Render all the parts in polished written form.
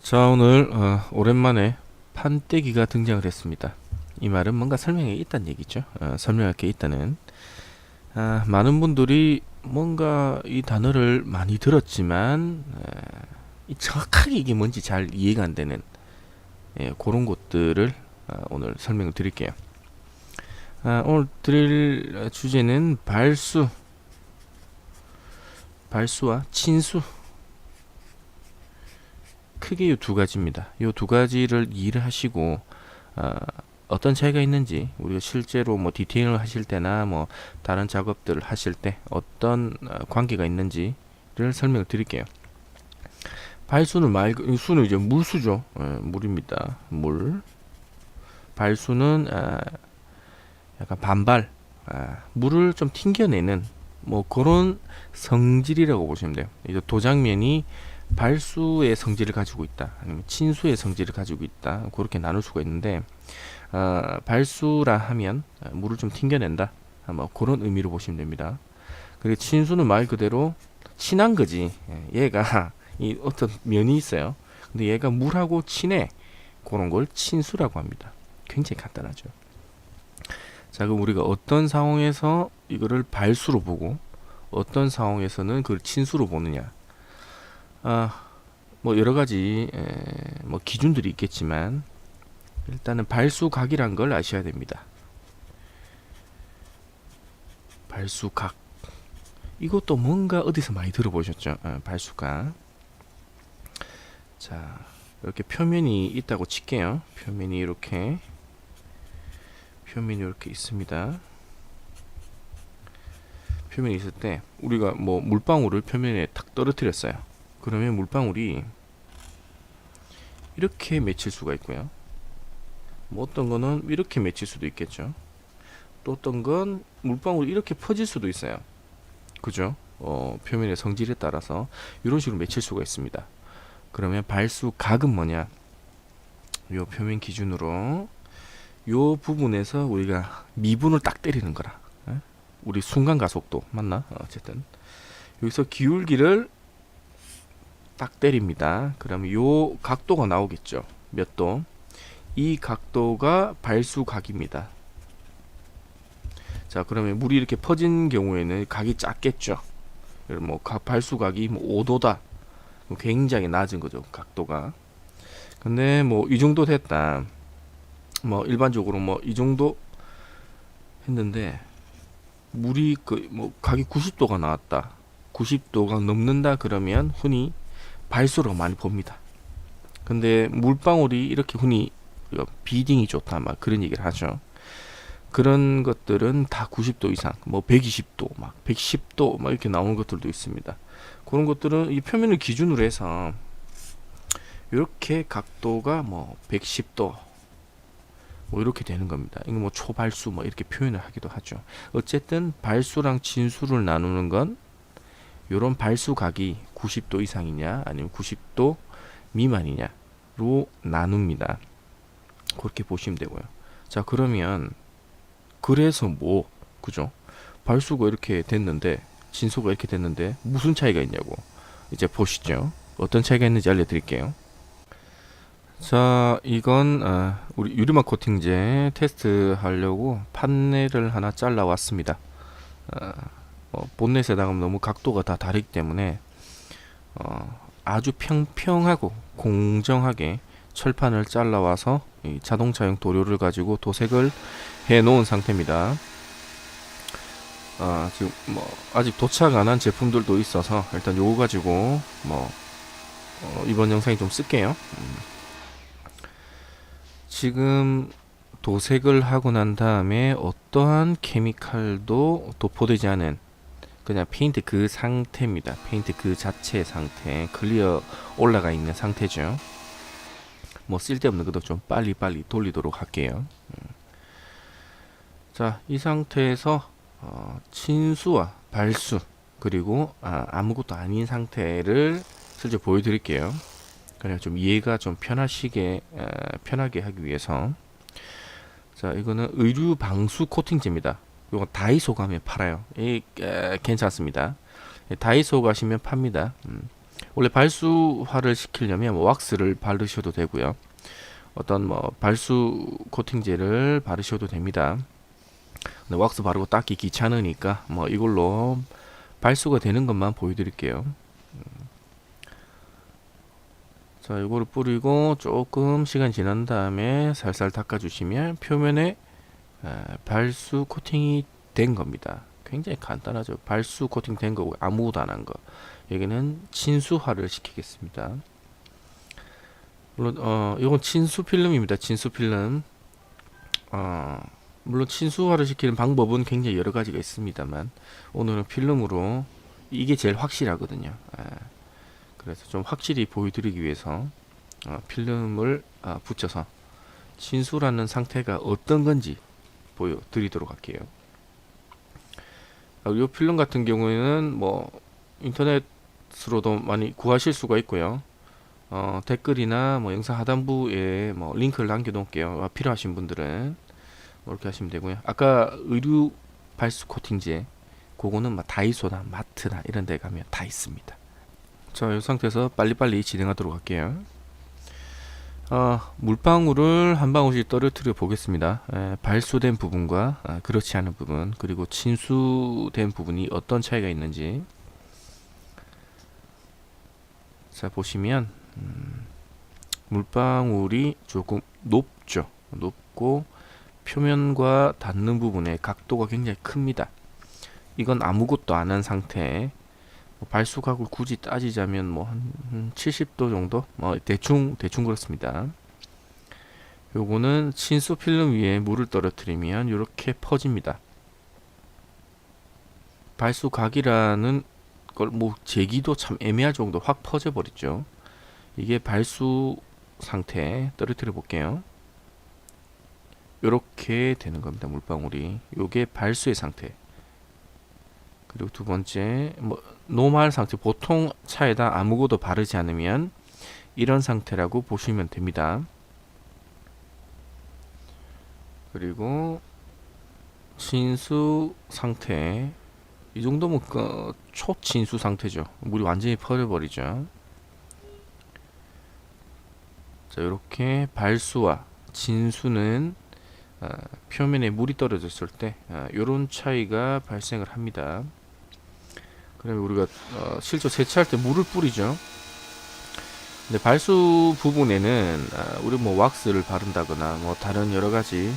자, 오늘 오랜만에 판때기가 등장을 했습니다. 이 말은 뭔가 설명이 있다는 얘기죠. 설명할 게 있다는. 많은 분들이 뭔가 이 단어를 많이 들었지만 이 정확하게 이게 뭔지 잘 이해가 안 되는 그런 것들을 오늘 설명을 드릴게요. 오늘 드릴 주제는 발수와 친수, 크게 이 두 가지입니다. 이 두 가지를 이해를 하시고 어떤 차이가 있는지, 우리가 실제로 뭐 디테일을 하실 때나 뭐 다른 작업들을 하실 때 어떤 관계가 있는지를 설명을 드릴게요. 발수는 수는 이제 물수죠. 물입니다. 물. 발수는 약간 반발, 물을 좀 튕겨내는 뭐 그런 성질이라고 보시면 돼요. 이제 도장면이 발수의 성질을 가지고 있다, 아니면 친수의 성질을 가지고 있다, 그렇게 나눌 수가 있는데, 발수라 하면 물을 좀 튕겨낸다, 뭐 그런 의미로 보시면 됩니다. 그리고 친수는 말 그대로 친한 거지. 얘가 이 어떤 면이 있어요. 근데 얘가 물하고 친해, 그런 걸 친수라고 합니다. 굉장히 간단하죠. 자, 그럼 우리가 어떤 상황에서 이거를 발수로 보고 어떤 상황에서는 그걸 친수로 보느냐. 뭐 여러 가지 뭐 기준들이 있겠지만, 일단은 발수각이란 걸 아셔야 됩니다. 발수각. 이것도 뭔가 어디서 많이 들어보셨죠? 발수각. 자, 이렇게 표면이 있다고 칠게요. 표면이 이렇게 있습니다. 표면이 있을 때 우리가 뭐 물방울을 표면에 탁 떨어뜨렸어요. 그러면 물방울이 이렇게 맺힐 수가 있고요. 뭐 어떤 거는 이렇게 맺힐 수도 있겠죠. 또 어떤 건 물방울이 이렇게 퍼질 수도 있어요. 그죠? 표면의 성질에 따라서 이런 식으로 맺힐 수가 있습니다. 그러면 발수각은 뭐냐? 요 표면 기준으로 요 부분에서 우리가 미분을 딱 때리는 거라. 우리 순간 가속도 맞나? 어쨌든 여기서 기울기를 딱 때립니다. 그러면 요 각도가 나오겠죠. 몇 도? 이 각도가 발수각입니다. 자, 그러면 물이 이렇게 퍼진 경우에는 각이 작겠죠. 뭐 발수각이 뭐 5도다. 굉장히 낮은 거죠, 각도가. 근데 뭐 이 정도 됐다. 뭐 일반적으로 뭐 이 정도 했는데 물이 뭐 각이 90도가 나왔다. 90도가 넘는다 그러면 흔히 발수로 많이 봅니다. 근데 물방울이 이렇게 흔히 비딩이 좋다, 막 그런 얘기를 하죠. 그런 것들은 다 90도 이상, 뭐 120도, 막 110도, 막 이렇게 나오는 것들도 있습니다. 그런 것들은 이 표면을 기준으로 해서 이렇게 각도가 뭐 110도, 뭐 이렇게 되는 겁니다. 이거 뭐 초발수 뭐 이렇게 표현을 하기도 하죠. 어쨌든 발수랑 진수를 나누는 건 요런 발수각이 90도 이상이냐 아니면 90도 미만이냐로 나눕니다. 그렇게 보시면 되고요. 자, 그러면 그래서 뭐, 그죠? 발수가 이렇게 됐는데 진수가 이렇게 됐는데 무슨 차이가 있냐고 이제 보시죠. 어떤 차이가 있는지 알려드릴게요. 자, 이건 우리 유리막 코팅제 테스트 하려고 판넬을 하나 잘라 왔습니다. 본넷에다가 너무 각도가 다 다르기 때문에 아주 평평하고 공정하게 철판을 잘라 와서 이 자동차용 도료를 가지고 도색을 해 놓은 상태입니다. 지금 뭐 아직 도착 안 한 제품들도 있어서 일단 요거 가지고 뭐 이번 영상에 좀 쓸게요. 지금 도색을 하고 난 다음에 어떠한 케미칼도 도포되지 않은 그냥 페인트 그 상태입니다. 페인트 그 자체의 상태, 클리어 올라가 있는 상태죠. 뭐 쓸데없는 것도 좀 빨리빨리 돌리도록 할게요. 자, 이 상태에서 친수와 발수, 그리고 아무것도 아닌 상태를 실제 보여드릴게요. 그냥 좀 이해가 좀 편하게 하기 위해서. 자, 이거는 의류 방수 코팅제입니다. 이거 다이소 가면 팔아요. 괜찮습니다. 다이소 가시면 팝니다. 원래 발수화를 시키려면 뭐 왁스를 바르셔도 되고요. 어떤 뭐 발수 코팅제를 바르셔도 됩니다. 근데 왁스 바르고 닦기 귀찮으니까 뭐 이걸로 발수가 되는 것만 보여드릴게요. 자, 이거를 뿌리고 조금 시간 지난 다음에 살살 닦아주시면 표면에 발수 코팅이 된 겁니다. 굉장히 간단하죠. 발수 코팅 된 거고 아무것도 안 한 거. 여기는 친수화를 시키겠습니다. 물론 이건 친수 필름입니다. 친수 필름. 물론 친수화를 시키는 방법은 굉장히 여러 가지가 있습니다만 오늘은 필름으로 이게 제일 확실하거든요. 그래서 좀 확실히 보여드리기 위해서 필름을 붙여서 친수라는 상태가 어떤 건지 보여드리도록 할게요. 이 필름 같은 경우에는 뭐 인터넷으로도 많이 구하실 수가 있고요. 댓글이나 뭐 영상 하단부에 뭐 링크를 남겨 놓을게요. 필요하신 분들은 이렇게 하시면 되고요. 아까 의류 발수 코팅제 그거는 뭐 다이소나 마트나 이런 데 가면 다 있습니다. 자, 이 상태에서 빨리빨리 진행하도록 할게요. 물방울을 한 방울씩 떨어뜨려 보겠습니다. 발수된 부분과 그렇지 않은 부분, 그리고 침수된 부분이 어떤 차이가 있는지. 자, 보시면 물방울이 조금 높죠. 높고 표면과 닿는 부분의 각도가 굉장히 큽니다. 이건 아무것도 안 한 상태. 발수각을 굳이 따지자면 뭐 한 70도 정도? 대충 그렇습니다. 요거는 친수 필름 위에 물을 떨어뜨리면 이렇게 퍼집니다. 발수각이라는 걸 뭐 재기도 참 애매할 정도 확 퍼져 버리죠. 이게 발수 상태 떨어뜨려 볼게요. 요렇게 되는 겁니다. 물방울이. 요게 발수의 상태. 그리고 두 번째, 뭐 노멀 상태, 보통 차에다 아무것도 바르지 않으면 이런 상태라고 보시면 됩니다. 그리고 진수 상태, 이 정도면 초진수 상태죠. 물이 완전히 퍼져버리죠. 자, 이렇게 발수와 진수는 표면에 물이 떨어졌을 때 이런 차이가 발생을 합니다. 그러면 우리가 실제 세차할 때 물을 뿌리죠. 근데 발수 부분에는 우리 뭐 왁스를 바른다거나 뭐 다른 여러 가지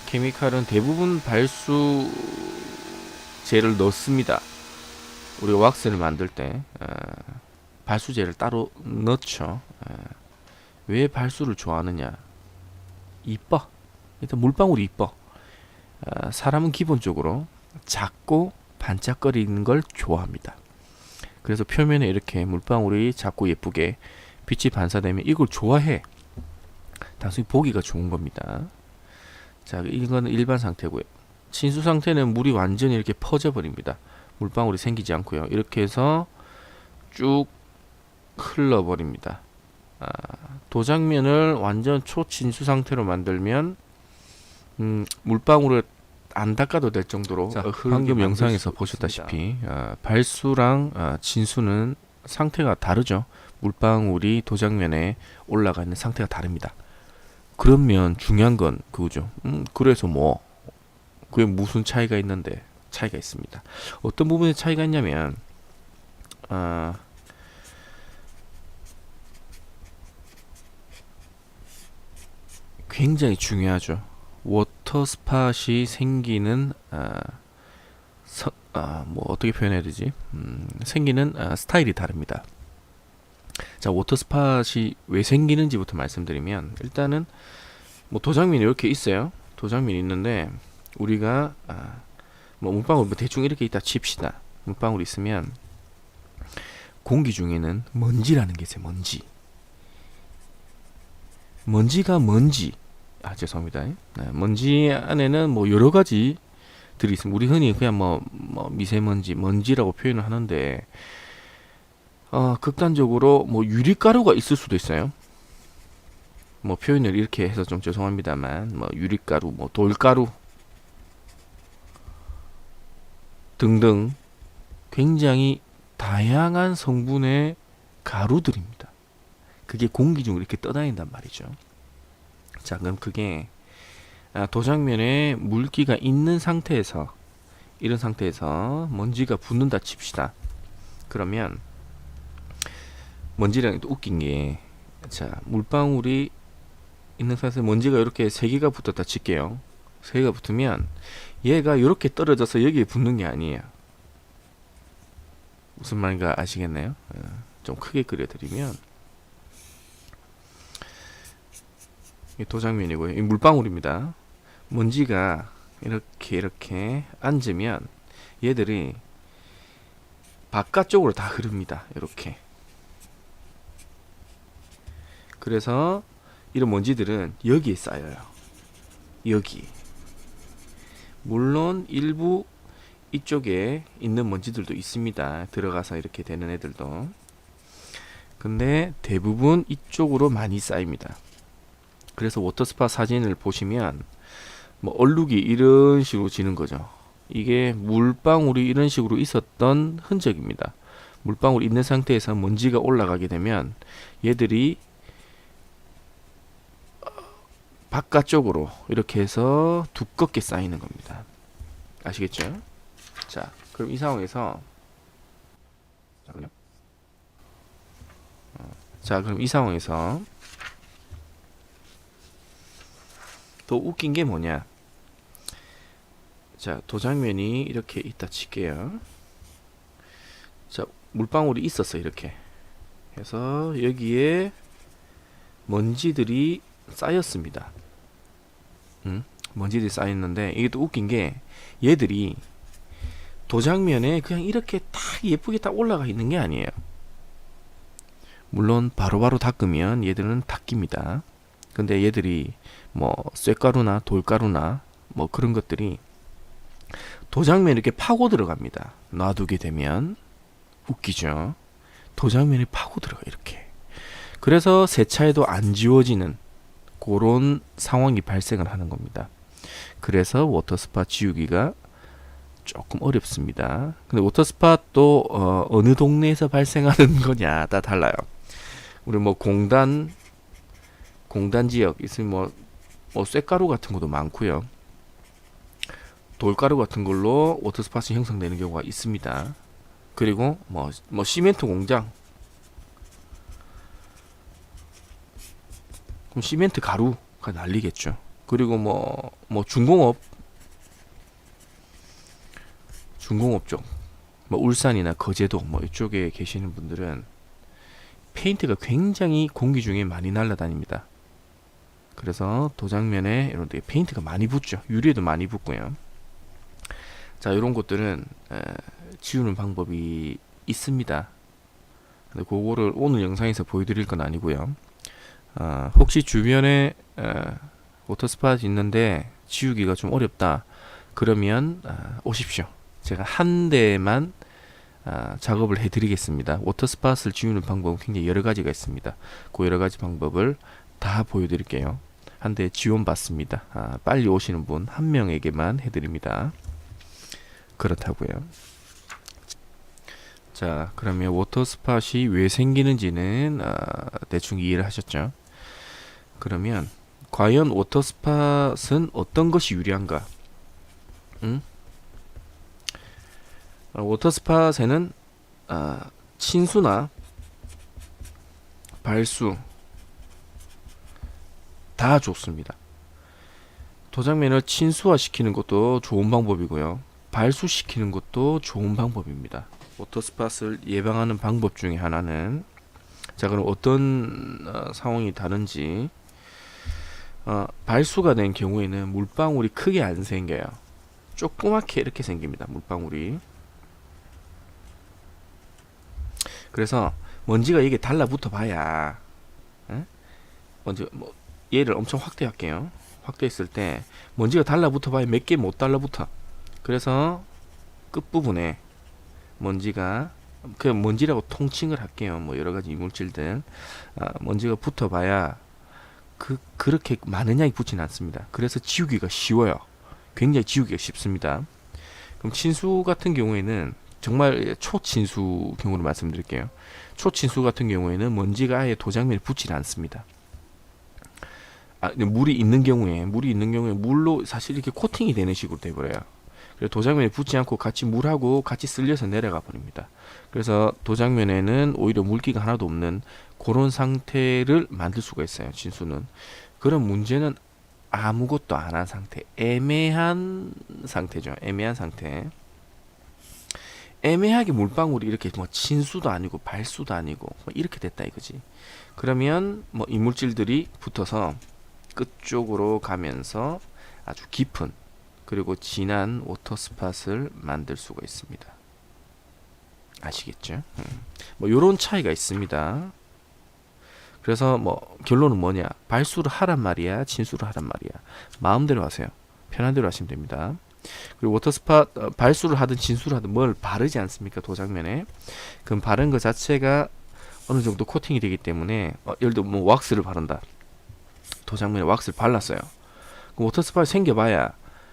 케미칼은 대부분 발수제를 넣습니다. 우리가 왁스를 만들 때 발수제를 따로 넣죠. 왜 발수를 좋아하느냐? 이뻐. 일단 물방울이 이뻐. 사람은 기본적으로 작고 반짝거리는 걸 좋아합니다. 그래서 표면에 이렇게 물방울이 작고 예쁘게 빛이 반사되면 이걸 좋아해. 단순히 보기가 좋은 겁니다. 자, 이거는 일반 상태고요. 친수 상태는 물이 완전히 이렇게 퍼져 버립니다. 물방울이 생기지 않고요. 이렇게 해서 쭉 흘러 버립니다. 도장면을 완전 초진수 상태로 만들면 물방울을 안 닦아도 될 정도로. 자, 방금 영상에서 보셨다시피 발수랑 진수는 상태가 다르죠. 물방울이 도장면에 올라가 있는 상태가 다릅니다. 그러면 중요한 건 그거죠. 그래서 뭐 그게 무슨 차이가 있는데? 차이가 있습니다. 어떤 부분에 차이가 있냐면 굉장히 중요하죠. 워터 스팟이 생기는 뭐 어떻게 표현해야 되지? 생기는 스타일이 다릅니다. 자, 워터 스팟이 왜 생기는지부터 말씀드리면, 일단은 뭐 도장면이 이렇게 있어요. 도장면이 있는데 우리가 뭐 물방울 뭐 대충 이렇게 있다 칩시다. 물방울 있으면 공기 중에는 먼지라는 게 있어요. 먼지가 뭔지. 죄송합니다. 먼지 안에는 뭐 여러 가지들이 있습니다. 우리 흔히 그냥 뭐 미세먼지, 먼지라고 표현을 하는데, 극단적으로 뭐 유리가루가 있을 수도 있어요. 뭐 표현을 이렇게 해서 좀 죄송합니다만, 뭐 유리가루, 뭐 돌가루 등등 굉장히 다양한 성분의 가루들입니다. 그게 공기 중으로 이렇게 떠다닌단 말이죠. 자, 그럼 그게 도장면에 물기가 있는 상태에서, 이런 상태에서 먼지가 붙는다 칩시다. 그러면 먼지랑 또 웃긴 게, 자, 물방울이 있는 상태에서 먼지가 이렇게 3개가 붙었다 칠게요. 3개가 붙으면 얘가 이렇게 떨어져서 여기에 붙는 게 아니에요. 무슨 말인가 아시겠나요? 좀 크게 그려드리면, 이 도장면이고요. 이 물방울입니다. 먼지가 이렇게 앉으면 얘들이 바깥쪽으로 다 흐릅니다. 이렇게. 그래서 이런 먼지들은 여기에 쌓여요. 여기. 물론 일부 이쪽에 있는 먼지들도 있습니다. 들어가서 이렇게 되는 애들도. 근데 대부분 이쪽으로 많이 쌓입니다. 그래서 워터스파 사진을 보시면 뭐 얼룩이 이런 식으로 지는 거죠. 이게 물방울이 이런 식으로 있었던 흔적입니다. 물방울이 있는 상태에서 먼지가 올라가게 되면 얘들이 바깥쪽으로 이렇게 해서 두껍게 쌓이는 겁니다. 아시겠죠? 자, 그럼 이 상황에서 그럼 이 상황에서 또 웃긴 게 뭐냐? 자, 도장면이 이렇게 있다 칠게요. 자, 물방울이 있었어. 이렇게 해서 여기에 먼지들이 쌓였습니다. 먼지들이 쌓였는데, 이게 또 웃긴 게 얘들이 도장면에 그냥 이렇게 딱 예쁘게 딱 올라가 있는 게 아니에요. 물론 바로바로 닦으면 얘들은 닦입니다. 근데 얘들이 뭐 쇳가루나 돌가루나 뭐 그런 것들이 도장면에 이렇게 파고 들어갑니다. 놔두게 되면. 웃기죠? 도장면이 파고 들어가 이렇게. 그래서 세차해도 안 지워지는 그런 상황이 발생을 하는 겁니다. 그래서 워터스파 지우기가 조금 어렵습니다. 근데 워터스파 또 어느 동네에서 발생하는 거냐 다 달라요. 우리 뭐 공단 지역 있으면 뭐 쇳가루 같은 것도 많고요. 돌가루 같은 걸로 워터스팟이 형성되는 경우가 있습니다. 그리고 뭐 시멘트 공장, 그럼 시멘트 가루가 난리겠죠. 그리고 뭐 중공업 쪽, 뭐 울산이나 거제도 뭐 이쪽에 계시는 분들은 페인트가 굉장히 공기 중에 많이 날아다닙니다. 그래서 도장면에 이런 데 페인트가 많이 붙죠. 유리에도 많이 붙고요. 자, 이런 것들은 지우는 방법이 있습니다. 근데 그거를 오늘 영상에서 보여드릴 건 아니고요. 혹시 주변에 워터스팟 있는데 지우기가 좀 어렵다 그러면 오십시오. 제가 한 대만 작업을 해드리겠습니다. 워터스팟을 지우는 방법은 굉장히 여러 가지가 있습니다. 그 여러 가지 방법을 다 보여드릴게요. 한 대 지원 받습니다. 빨리 오시는 분 한 명에게만 해드립니다. 그렇다고요. 자, 그러면 워터스팟이 왜 생기는지는 대충 이해를 하셨죠? 그러면 과연 워터스팟은 어떤 것이 유리한가? 워터스팟에는 친수나 발수 다 좋습니다. 도장면을 친수화 시키는 것도 좋은 방법이고요. 발수시키는 것도 좋은 방법입니다. 워터스팟을 예방하는 방법 중에 하나는, 자, 그럼 어떤 상황이 다른지. 발수가 된 경우에는 물방울이 크게 안 생겨요. 조그맣게 이렇게 생깁니다. 물방울이. 그래서 먼지가 이게 달라붙어 봐야, 먼저 얘를 엄청 확대할게요. 확대했을 때 먼지가 달라붙어 봐야 몇 개 못 달라붙어. 그래서 끝부분에 먼지가, 그 먼지라고 통칭을 할게요. 뭐 여러 가지 이물질들, 먼지가 붙어봐야 그렇게 많은 양이 붙지는 않습니다. 그래서 지우기가 쉬워요. 굉장히 지우기가 쉽습니다. 그럼 친수 같은 경우에는 정말 초친수 경우를 말씀드릴게요. 초친수 같은 경우에는 먼지가 아예 도장면에 붙지 않습니다. 물이 있는 경우에 물로 사실 이렇게 코팅이 되는 식으로 돼버려요. 그래서 도장면에 붙지 않고 같이 물하고 같이 쓸려서 내려가 버립니다. 그래서 도장면에는 오히려 물기가 하나도 없는 그런 상태를 만들 수가 있어요. 진수는. 그런 문제는 아무것도 안 한 상태, 애매한 상태죠. 애매한 상태. 애매하게 물방울이 이렇게 뭐 진수도 아니고 발수도 아니고 뭐 이렇게 됐다 이거지. 그러면 뭐 이물질들이 붙어서 끝쪽으로 가면서 아주 깊은 그리고 진한 워터 스팟을 만들 수가 있습니다. 아시겠죠? 뭐 요런 차이가 있습니다. 그래서 뭐 결론은 뭐냐? 발수를 하란 말이야, 진수를 하란 말이야. 마음대로 하세요. 편한 대로 하시면 됩니다. 그리고 워터 스팟 발수를 하든 진수를 하든 뭘 바르지 않습니까? 도장면에. 그럼 바른 것 자체가 어느 정도 코팅이 되기 때문에 예를 들어 뭐 왁스를 바른다. 도장면에 왁스를 발랐어요. 그럼 워터 스팟이 생겨봐야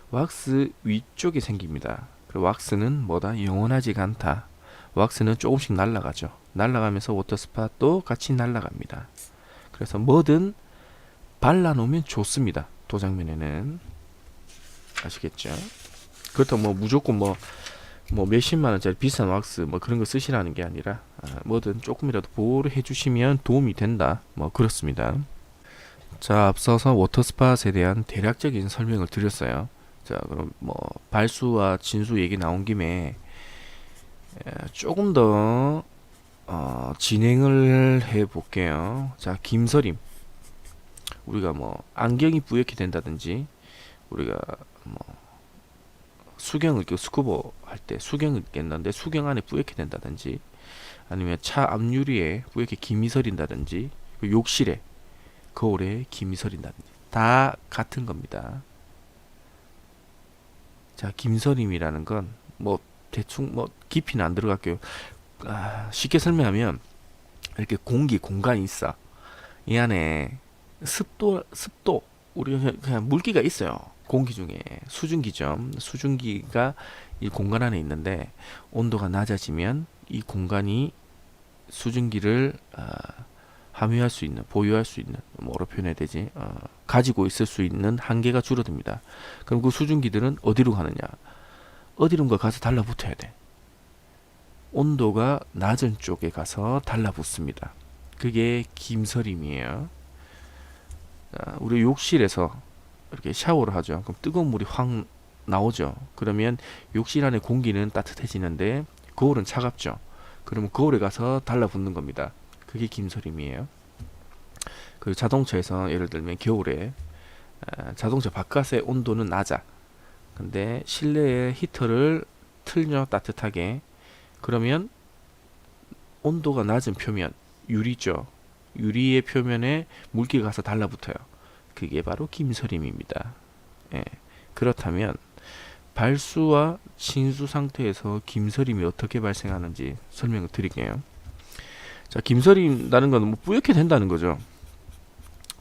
왁스 위쪽에 생깁니다. 그리고 왁스는 뭐다? 영원하지가 않다. 왁스는 조금씩 날아가죠. 날아가면서 워터 스팟도 같이 날아갑니다. 그래서 뭐든 발라놓으면 좋습니다. 도장면에는. 아시겠죠? 그렇다고 뭐 무조건 뭐 몇십만 원짜리 비싼 왁스 뭐 그런 거 쓰시라는 게 아니라 뭐든 조금이라도 보호를 해주시면 도움이 된다. 뭐 그렇습니다. 자, 앞서서 워터 스팟에 대한 대략적인 설명을 드렸어요. 자, 그럼 뭐 발수와 진수 얘기 나온 김에 조금 더 진행을 해 볼게요. 자, 김서림. 우리가 뭐 안경이 뿌옇게 된다든지 우리가 뭐 수경을 끼고 스쿠버 할 때 수경을 깼는데 수경 안에 뿌옇게 된다든지 아니면 차 앞유리에 뿌옇게 김이 서린다든지 욕실에 거울에 김이 서린다든지 다 같은 겁니다. 자, 김서림이라는 건 뭐 대충 뭐 깊이는 안 들어갈게요. 쉽게 설명하면 이렇게 공간이 있어. 이 안에 습도 우리가 그냥 물기가 있어요. 공기 중에 수증기죠. 수증기가 이 공간 안에 있는데 온도가 낮아지면 이 공간이 수증기를 함유할 수 있는, 보유할 수 있는, 뭐로 표현해야 되지? 가지고 있을 수 있는 한계가 줄어듭니다. 그럼 그 수증기들은 어디로 가느냐? 어디론가 가서 달라붙어야 돼. 온도가 낮은 쪽에 가서 달라붙습니다. 그게 김서림이에요. 우리 욕실에서 이렇게 샤워를 하죠. 그럼 뜨거운 물이 확 나오죠. 그러면 욕실 안에 공기는 따뜻해지는데 거울은 차갑죠. 그러면 거울에 가서 달라붙는 겁니다. 그게 김서림이에요. 그리고 자동차에서 예를 들면 겨울에 자동차 바깥의 온도는 낮아. 근데 실내에 히터를 틀죠. 따뜻하게. 그러면 온도가 낮은 표면, 유리죠. 유리의 표면에 물기가 가서 달라붙어요. 그게 바로 김서림입니다. 예. 그렇다면 발수와 진수 상태에서 김서림이 어떻게 발생하는지 설명을 드릴게요. 자, 김서림이라는 건 뭐 뿌옇게 된다는 거죠.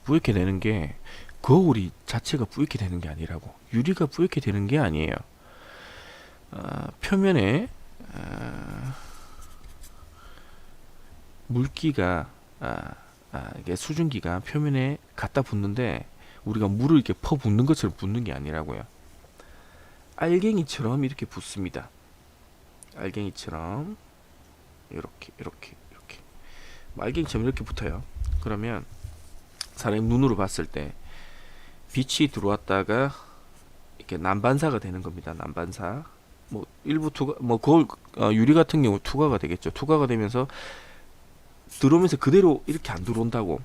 뿌옇게 되는 게 거울이 자체가 뿌옇게 되는 게 아니라고. 유리가 뿌옇게 되는 게 아니에요. 표면에 물기가 이게 수증기가 표면에 갖다 붙는데 우리가 물을 이렇게 퍼 붓는 것처럼 붓는 게 아니라고요. 알갱이처럼 이렇게 붙습니다. 알갱이처럼 이렇게 알갱이처럼 이렇게 붙어요. 그러면 사람이 눈으로 봤을 때 빛이 들어왔다가 이렇게 난반사가 되는 겁니다. 난반사. 뭐 일부 투과, 뭐 거울 유리 같은 경우 투과가 되겠죠. 투과가 되면서 들어오면서 그대로 이렇게 안 들어온다고.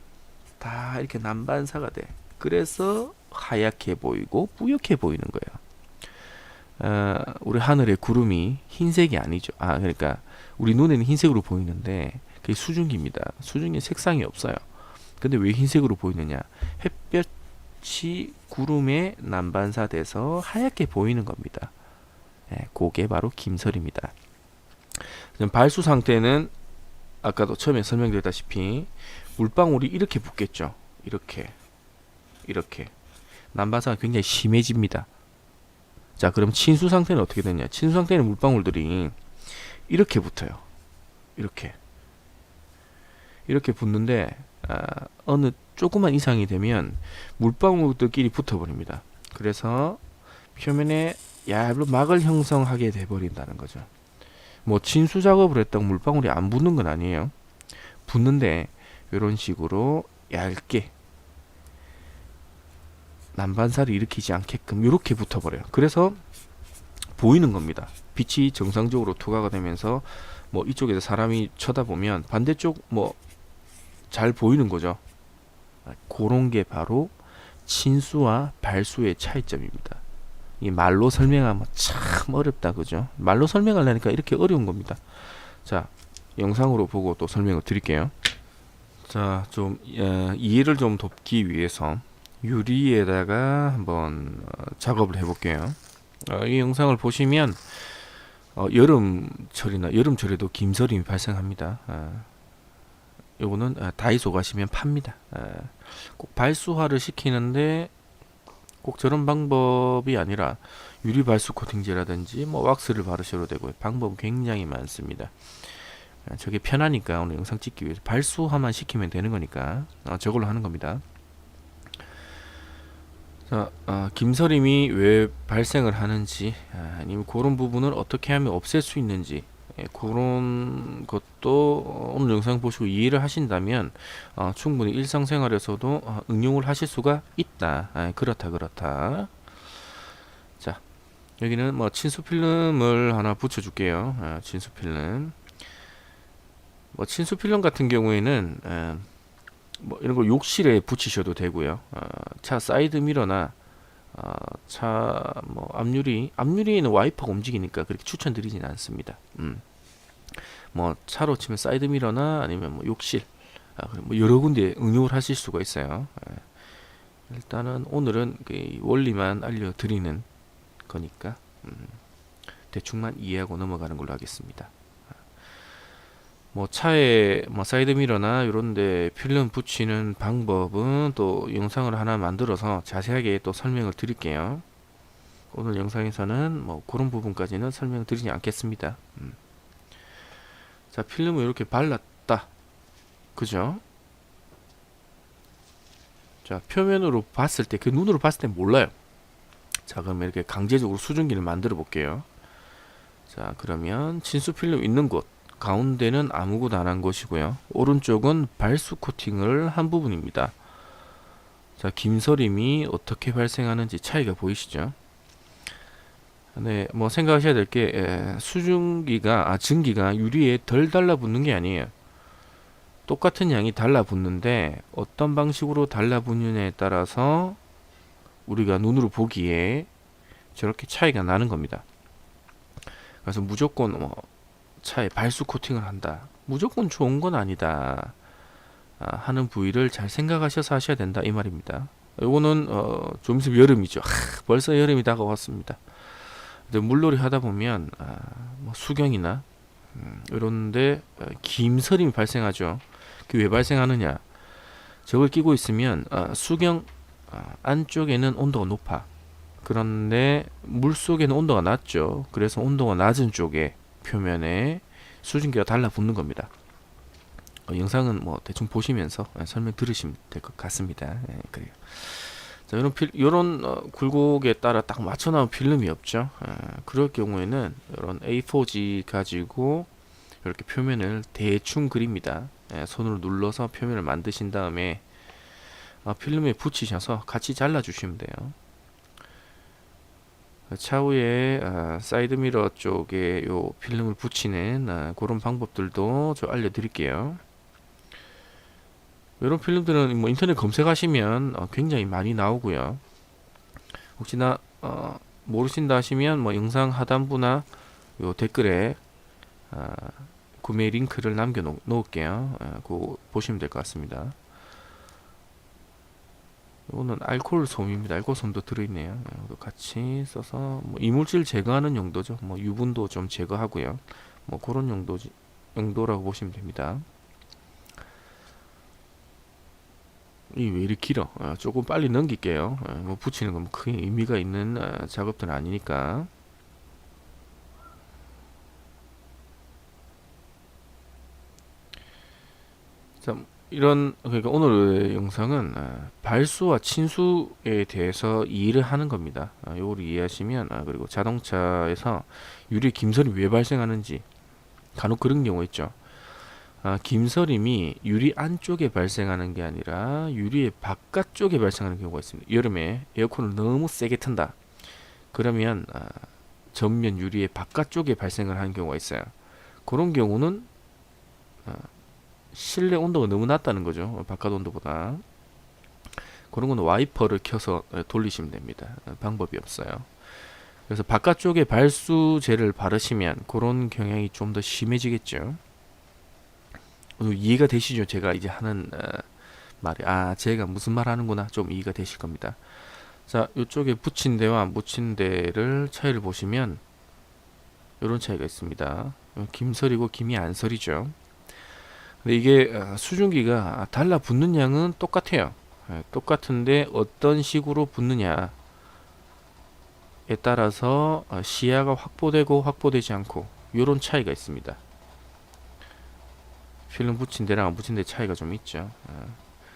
다 이렇게 난반사가 돼. 그래서 하얗게 보이고 뿌옇게 보이는 거예요. 우리 하늘의 구름이 흰색이 아니죠. 그러니까 우리 눈에는 흰색으로 보이는데 그게 수증기입니다. 수증기 색상이 없어요. 근데 왜 흰색으로 보이느냐? 햇볕이 구름에 난반사돼서 하얗게 보이는 겁니다. 그게 바로 김설입니다. 발수 상태는 아까도 처음에 설명드렸다시피 물방울이 이렇게 붙겠죠. 이렇게 난반사가 굉장히 심해집니다. 자, 그럼 친수 상태는 어떻게 되냐? 친수 상태는 물방울들이 이렇게 붙어요. 이렇게 붙는데 어느 조그만 이상이 되면 물방울들끼리 붙어버립니다. 그래서 표면에 얇은 막을 형성하게 돼버린다는 거죠. 뭐 진수 작업을 했다고 물방울이 안 붙는 건 아니에요. 붙는데 이런 식으로 얇게 난반사를 일으키지 않게끔 이렇게 붙어버려요. 그래서 보이는 겁니다. 빛이 정상적으로 투과가 되면서 뭐 이쪽에서 사람이 쳐다보면 반대쪽 뭐 잘 보이는 거죠. 그런 게 바로 친수와 발수의 차이점입니다. 이 말로 설명하면 참 어렵다, 그죠? 말로 설명하려니까 이렇게 어려운 겁니다. 자, 영상으로 보고 또 설명을 드릴게요. 자, 좀 이해를 좀 돕기 위해서 유리에다가 한번 작업을 해볼게요. 이 영상을 보시면 여름철에도 김서림이 발생합니다. 요거는 다이소 가시면 팝니다. 꼭 발수화를 시키는데 꼭 저런 방법이 아니라 유리 발수 코팅제라든지 뭐 왁스를 바르셔도 되고요. 방법은 굉장히 많습니다. 저게 편하니까 오늘 영상 찍기 위해서 발수화만 시키면 되는 거니까 저걸로 하는 겁니다. 자, 김서림이 왜 발생을 하는지 아니면 그런 부분을 어떻게 하면 없앨 수 있는지 그런 것도 오늘 영상 보시고 이해를 하신다면 충분히 일상생활에서도 응용을 하실 수가 있다. 그렇다. 자, 여기는 뭐 친수 필름을 하나 붙여줄게요. 친수 필름. 뭐 친수 필름 같은 경우에는 뭐 이런 걸 욕실에 붙이셔도 되고요. 차 사이드 미러나 차 뭐 앞유리에는 와이퍼가 움직이니까 그렇게 추천드리진 않습니다. 뭐 차로 치면 사이드 미러나 아니면 뭐 욕실 뭐 여러 군데 응용을 하실 수가 있어요. 일단은 오늘은 그 원리만 알려드리는 거니까 대충만 이해하고 넘어가는 걸로 하겠습니다. 뭐 차에 뭐 사이드 미러나 이런데 필름 붙이는 방법은 또 영상을 하나 만들어서 자세하게 또 설명을 드릴게요. 오늘 영상에서는 뭐 그런 부분까지는 설명을 드리지 않겠습니다. 자, 필름을 이렇게 발랐다. 그죠? 자, 표면으로 봤을 때, 그 눈으로 봤을 때 몰라요. 자, 그러면 이렇게 강제적으로 수증기를 만들어 볼게요. 자, 그러면 진수 필름 있는 곳, 가운데는 아무것도 안 한 것이고요. 오른쪽은 발수 코팅을 한 부분입니다. 자, 김서림이 어떻게 발생하는지 차이가 보이시죠? 네, 뭐 생각하셔야 될 게 증기가 유리에 덜 달라붙는 게 아니에요. 똑같은 양이 달라붙는데 어떤 방식으로 달라붙느냐에 따라서 우리가 눈으로 보기에 저렇게 차이가 나는 겁니다. 그래서 무조건 차에 발수 코팅을 한다, 무조건 좋은 건 아니다 하는 부위를 잘 생각하셔서 하셔야 된다, 이 말입니다. 요거는 좀 있으면 여름이죠. 벌써 여름이 다가왔습니다. 물놀이 하다 보면 뭐 수경이나 이런데 김서림이 발생하죠. 그게 왜 발생하느냐? 저걸 끼고 있으면 수경 안쪽에는 온도가 높아. 그런데 물 속에는 온도가 낮죠. 그래서 온도가 낮은 쪽에 표면에 수증기가 달라붙는 겁니다. 영상은 뭐 대충 보시면서 설명 들으시면 될 것 같습니다. 그래요. 자, 이런 굴곡에 따라 딱 맞춰 나온 필름이 없죠. 그럴 경우에는 이런 A4지 가지고 이렇게 표면을 대충 그립니다. 손으로 눌러서 표면을 만드신 다음에 필름에 붙이셔서 같이 잘라 주시면 돼요. 차후에 사이드 미러 쪽에 요 필름을 붙이는 그런 방법들도 저 알려드릴게요. 이런 필름들은 뭐 인터넷 검색하시면 굉장히 많이 나오고요. 혹시나 모르신다 하시면 뭐 영상 하단부나 요 댓글에 구매 링크를 남겨 놓을게요. 그거 보시면 될 것 같습니다. 이거는 알코올 솜입니다. 알코올 솜도 들어있네요. 이것도 같이 써서 뭐 이물질 제거하는 용도죠. 뭐 유분도 좀 제거하고요. 뭐 그런 용도라고 보시면 됩니다. 이 왜 이렇게 길어? 조금 빨리 넘길게요. 뭐 붙이는 건 크게 의미가 있는 작업들은 아니니까. 자, 이런 그러니까 오늘 영상은 발수와 친수에 대해서 이해를 하는 겁니다. 요거를 이해하시면 그리고 자동차에서 유리 김설이 왜 발생하는지 간혹 그런 경우 있죠. 김서림이 유리 안쪽에 발생하는 게 아니라 유리의 바깥쪽에 발생하는 경우가 있습니다. 여름에 에어컨을 너무 세게 튼다. 그러면 전면 유리의 바깥쪽에 발생을 하는 경우가 있어요. 그런 경우는 실내 온도가 너무 낮다는 거죠. 바깥 온도보다. 그런 건 와이퍼를 켜서 돌리시면 됩니다. 방법이 없어요. 그래서 바깥쪽에 발수제를 바르시면 그런 경향이 좀 더 심해지겠죠. 이해가 되시죠? 제가 이제 하는 말이 제가 무슨 말 하는구나 좀 이해가 되실 겁니다. 자, 이쪽에 붙인 데와 안 붙인 데를 차이를 보시면 이런 차이가 있습니다. 김설이고 김이 안 설이죠. 근데 이게 수증기가 달라붙는 양은 똑같아요. 똑같은데 어떤 식으로 붙느냐에 따라서 시야가 확보되고 확보되지 않고 이런 차이가 있습니다. 필름 붙인 데랑 안 붙인 데 차이가 좀 있죠.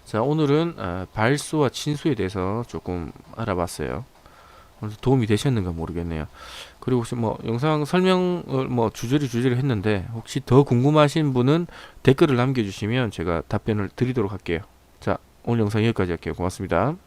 자, 오늘은 발수와 친수에 대해서 조금 알아봤어요. 도움이 되셨는가 모르겠네요. 그리고 혹시 뭐 영상 설명을 뭐 주저리 했는데 혹시 더 궁금하신 분은 댓글을 남겨주시면 제가 답변을 드리도록 할게요. 자, 오늘 영상 여기까지 할게요. 고맙습니다.